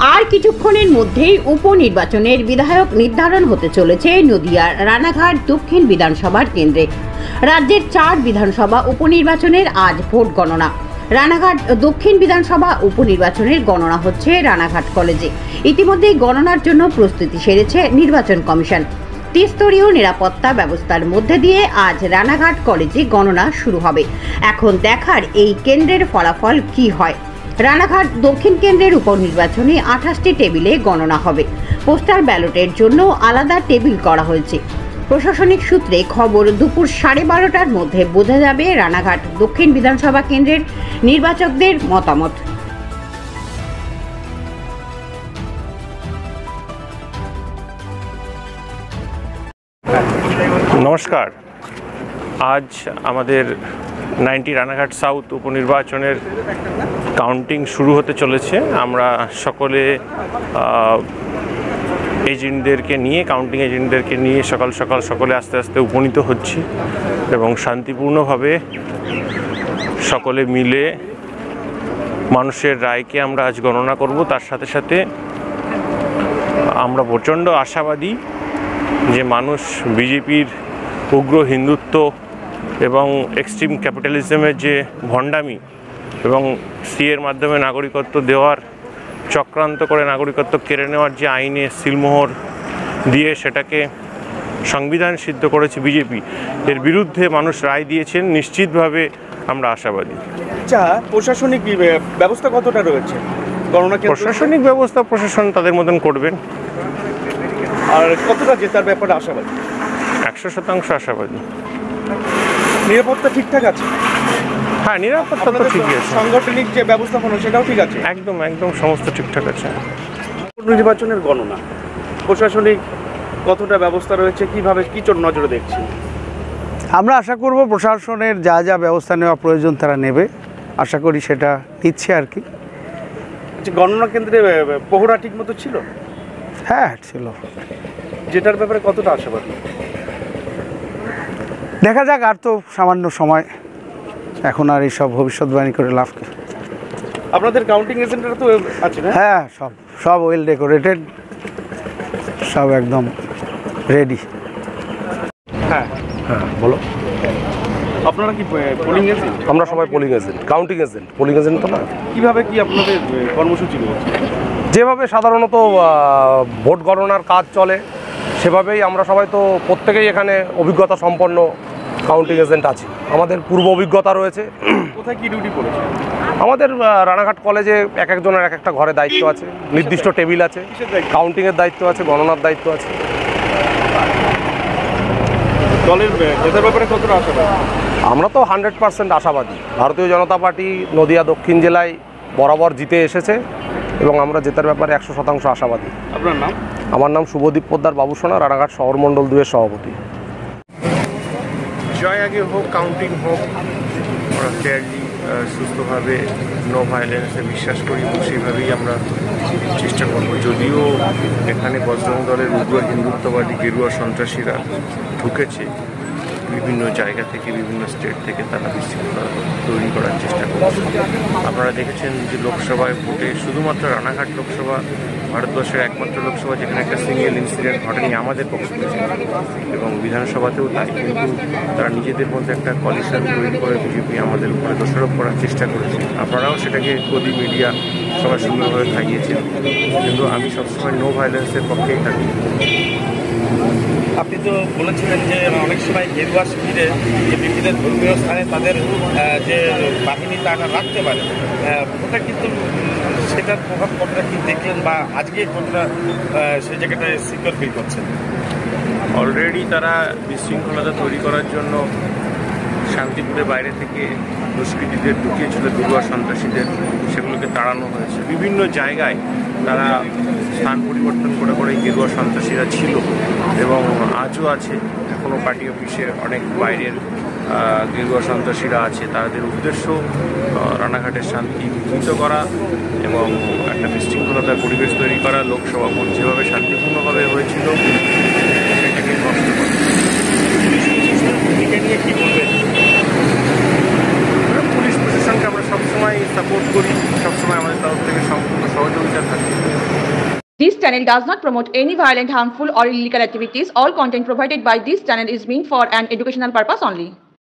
আর কিছুক্ষণের মধ্যেই উপনির্বাচনের বিধায়ক নির্ধারণ হতে চলেছে নদিয়ার রানাঘাট দক্ষিণ বিধানসভার কেন্দ্রে। রাজ্যের 4 বিধানসভা উপনির্বাচনের আজ ভোট গণনা। রানাঘাট দক্ষিণ বিধানসভা উপনির্বাচনের গণনা হচ্ছে রানাঘাট কলেজে। ইতিমধ্যেই গণনার জন্য প্রস্তুতি সেরেছে নির্বাচন কমিশন। ত্রিস্তরীয় নিরাপত্তা ব্যবস্থার মধ্যে দিয়ে আজ রানাঘাট কলেজে গণনা শুরু হবে। এখন দেখার এই কেন্দ্রের ফলাফল কি হয়। রানাঘাট দক্ষিণ কেন্দ্রের উপনির্বাচনে 28টি টেবিলে গণনা হবে। পোস্টাল ব্যালটের জন্য আলাদা টেবিল করা হয়েছে। প্রশাসনিক সূত্রে খবর দুপুর 12:30টার মধ্যে বোঝা যাবে রানাঘাট দক্ষিণ বিধানসভা কেন্দ্রের নির্বাচকদের মতামত। নমস্কার। আজ আমাদের 90 রানাঘাট সাউথ উপনির্বাচনের কাউন্টিং শুরু হতে চলেছে। আমরা সকলে এজেন্টদেরকে নিয়ে কাউন্টিং এজেন্টদেরকে নিয়ে সকাল সকাল সকলে আস্তে আস্তে উপনীত হচ্ছি এবং শান্তিপূর্ণভাবে সকলে মিলে মানুষের রায়কে আমরা আজ গণনা করব। তার সাথে সাথে আমরা প্রচণ্ড আশাবাদী যে মানুষ বিজেপির উগ্র হিন্দুত্ব এবং এক্সট্রিম ক্যাপিটালিজমের যে ভণ্ডামি এবং সিএর মাধ্যমে নাগরিকত্ব দেওয়ার চক্রান্ত করে নাগরিকত্ব কেড়ে নেওয়ার যে আইনে সিলমোহর দিয়ে সেটাকে সংবিধান সিদ্ধ করেছে বিজেপি, এর বিরুদ্ধে মানুষ রায় দিয়েছেন। নিশ্চিতভাবে আমরা আশাবাদী। আচ্ছা, প্রশাসনিক ব্যবস্থা কতটা রয়েছে? প্রশাসনিক ব্যবস্থা প্রশাসন তাদের মতন করবেন। আর কতটা জেতার ব্যাপারে আশাবাদী? 100% আশাবাদী। নিরাপত্তা ঠিকঠাক আছে? হ্যাঁ, নিরাপত্তা তো ঠিকই আছে। সাংগঠনিক যে ব্যবস্থাপনা সেটাও ঠিক আছে? একদম সমস্ত ঠিকঠাক আছে। নির্বাচনের গণনা প্রশাসনিক কতটা ব্যবস্থা রয়েছে, কিভাবে কি নজরে দেখছি? আমরা আশা করব প্রশাসনের যা যা ব্যবস্থা নেওয়া প্রয়োজন তারা নেবে। আশা করি সেটা নিচ্ছে আর কি। গণনা কেন্দ্রে পহরা ঠিক মতো ছিল? হ্যাঁ ছিল। যেটার ব্যাপারে কতটা আশাবাদী? দেখা যাক, আর তো সামান্য সময়, এখন আর এইসব ভবিষ্যৎবাণী করে লাভ কি। আপনাদের কাউন্টিং এজেন্টরা তো আছে না? হ্যাঁ, সব ওয়েল ডেকোরেটেড, সব একদম রেডি। হ্যাঁ হ্যাঁ, বলো। আপনারা কি পোলিং এজেন্ট? আমরা সবাই polling agent, counting agent, polling agent তো না। কীভাবে কি আপনাদের কর্মসূচি রয়েছে? যেভাবে সাধারণত ভোট গণনার কাজ চলে সেভাবেই আমরা সবাই তো প্রত্যেকেই এখানে অভিজ্ঞতা সম্পন্ন কাউন্টিং এজেন্ট আছি। আমাদের পূর্ব অভিজ্ঞতা রয়েছে। কোথায় কি ডিউটি করেছে? আমাদের রানাঘাট কলেজে এক একজনের এক একটা ঘরে দায়িত্ব আছে, নির্দিষ্ট টেবিল আছে, কাউন্টিংয়ের দায়িত্ব আছে, গণনার দায়িত্ব আছে। দলের জেতার ব্যাপারে কতটা আশাবাদী? আমরা তো 100% আশাবাদী। ভারতীয় জনতা পার্টি নদিয়া দক্ষিণ জেলায় বরাবর জিতে এসেছে এবং আমরা জেতার ব্যাপারে 100% আশাবাদী। আপনার নাম? আমার নাম শুভদীপ পোদ্দার বাবুসোনা, রানাঘাট শহর মণ্ডল 2-এর সভাপতি। জয় আগে হোক, কাউন্টিং হোক, আমরা ফেয়ারলি সুস্থভাবে নো ভায়োলেন্সে বিশ্বাস করি এবং সেইভাবেই আমরা চেষ্টা করব। যদিও এখানে বজরং দলের উগ্র হিন্দুত্ববাদী গেরুয়া সন্ত্রাসীরা ঢুকেছে বিভিন্ন জায়গা থেকে, বিভিন্ন স্টেট থেকে, তারা বিশৃঙ্খলা তৈরি করার চেষ্টা করছে। আপনারা দেখেছেন যে লোকসভায় ভোটে শুধুমাত্র রানাঘাট লোকসভা ভারতবর্ষের একমাত্র লোকসভা যেখানে একটা সিঙ্গেল ইনসিডেন্ট ঘটেনি আমাদের পক্ষ থেকে, এবং বিধানসভাতেও তাই। কিন্তু তারা নিজেদের মধ্যে একটা কলিশন তৈরি করে বিজেপি আমাদের উপরে দোষারোপ করার চেষ্টা করেছে। আপনারাও সেটাকে গদি মিডিয়া সবাই সুন্দরভাবে খাইয়েছেন, কিন্তু আমি সবসময় নো ভায়োলেন্সের পক্ষেই থাকি। আপনি তো বলেছিলেন যে অনেক সময় গেরুয়া শিবিরে যে বিভিন্ন ধর্মীয় স্থানে তাদের যে বাহিনী তারা রাখতে পারে, ওটা কিন্তু সেটার প্রভাব কতটা কি দেখলেন, বা আজকে কতটা সেই জায়গাটায় সিকিউর ফিল করছেন? অলরেডি তারা বিশৃঙ্খলতা তৈরি করার জন্য শান্তিপুরের বাইরে থেকে দুষ্কৃতীদের ঢুকিয়েছিল, গেরুয়া সন্ত্রাসীদের, সেগুলোকে তাড়ানো হয়েছে। বিভিন্ন জায়গায় তারা স্থান পরিবর্তন করে করে গেরুয়া সন্ত্রাসীরা ছিল এবং আজও আছে। এখনও পার্টি অফিসের অনেক বাইরের গেরুয়া সন্ত্রাসীরা আছে। তাদের উদ্দেশ্য রানাঘাটের শান্তি বিঘ্নিত করা এবং একটা বিশৃঙ্খলতার পরিবেশ তৈরি করা। লোকসভা ভোট যেভাবে শান্তিপূর্ণভাবে হয়েছিল সেটাকে নষ্ট করা। নিয়ে কী বলবেন? পুলিশ প্রশাসনকে আমরা সবসময় সাপোর্ট করি, সবসময় আমাদের তরফ থেকে সম্পূর্ণ সহযোগিতা থাকে। This channel does not promote any violent, harmful, or illegal activities. All content provided by this channel is meant for an educational purpose only.